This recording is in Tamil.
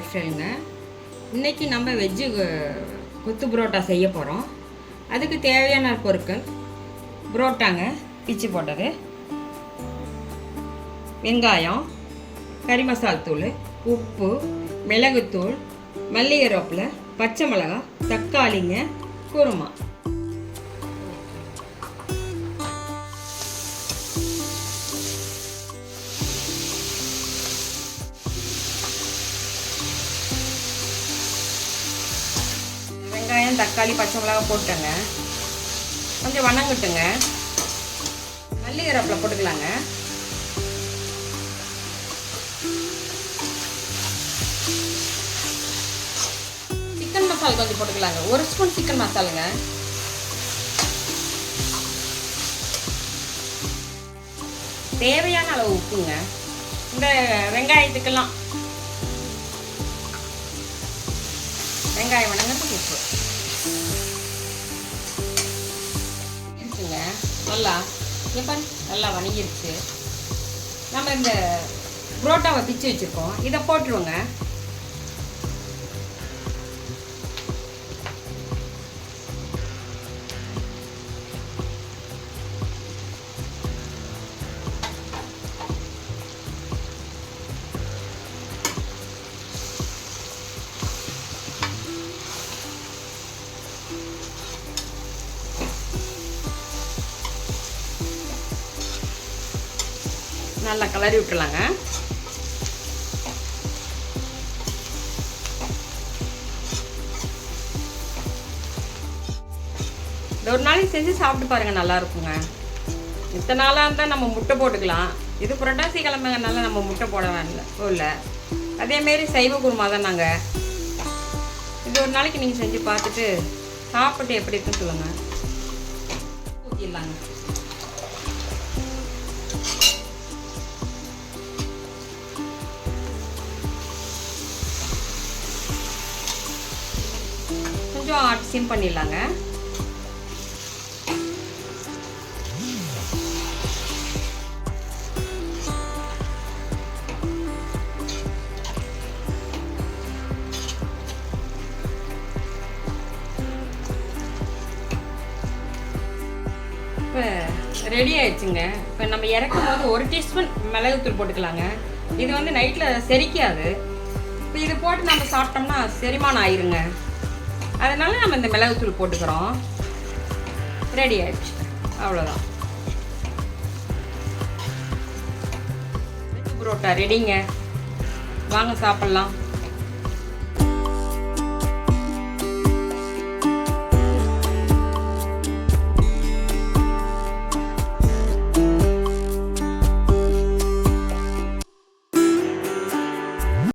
லைஃப் ஸ்டைலுங்க. இன்றைக்கி நம்ம வெஜ்ஜு கொத்து புரோட்டா செய்ய போகிறோம். அதுக்கு தேவையான பொருட்கள்: புரோட்டாங்க பிச்சு போட்டது, வெங்காயம், கறி மசால் தூள், உப்பு, மிளகுத்தூள், மல்லிகை ரோப்பில், பச்சை மிளகாய், தக்காளிங்க, குருமா. வெங்காயம், தக்காளி, பச்சை மிளகாய் போட்டுங்க. கொஞ்சம் வணங்கட்டுங்க. மல்லிகை ரோப்பில் போட்டுக்கலாங்க. சிக்கன் மசாலா கொஞ்சம் போட்டுக்கலாங்க. 1 ஸ்பூன் சிக்கன் மசாலுங்க. தேவையான அளவு உப்புங்க. இந்த வெங்காயத்துக்கெல்லாம் வெங்காயம் வணங்கிறதுக்கு உப்பு இருக்குங்க. நல்லா வணங்கிருச்சு. நம்ம இந்த புரோட்டாவை பிச்சு வச்சுருக்கோம், இதை போட்டுருவோங்க. நல்லா கிளறி விட்டுலாங்க. ஒரு நாளைக்கு செஞ்சு சாப்பிட்டு பாருங்க, நல்லா இருக்குங்க. இத்தனை நாளாக இருந்தால் நம்ம முட்டை போட்டுக்கலாம். இது புரட்டாசி கிழமைங்கனால நம்ம முட்டை போட இல்லை. அதேமாரி சைவ குருமா தான் நாங்கள். இது ஒரு நாளைக்கு நீங்கள் செஞ்சு பார்த்துட்டு சாப்பிட்டு எப்படி இருக்குன்னு சொல்லுங்கள். ஊற்றிடலாங்க. கொஞ்சம் சிம் பண்ணிடலாங்க. இப்போ ரெடி ஆயிடுச்சுங்க. இப்போ நம்ம இறக்கும் போது 1 டீஸ்பூன் மிளகுத்தூள் போட்டுக்கலாங்க. இது வந்து நைட்டில் செரிக்காது. இப்போ இது போட்டு நம்ம சாப்பிட்டோம்னா செரிமானம் ஆயிருங்க. அதனால நம்ம இந்த மிளகுத்தூள் போட்டுக்கிறோம். ரெடி ஆயிடுச்சு, அவ்வளோதான். புரோட்டா ரெடிங்க. வாங்க சாப்பிட்லாம்.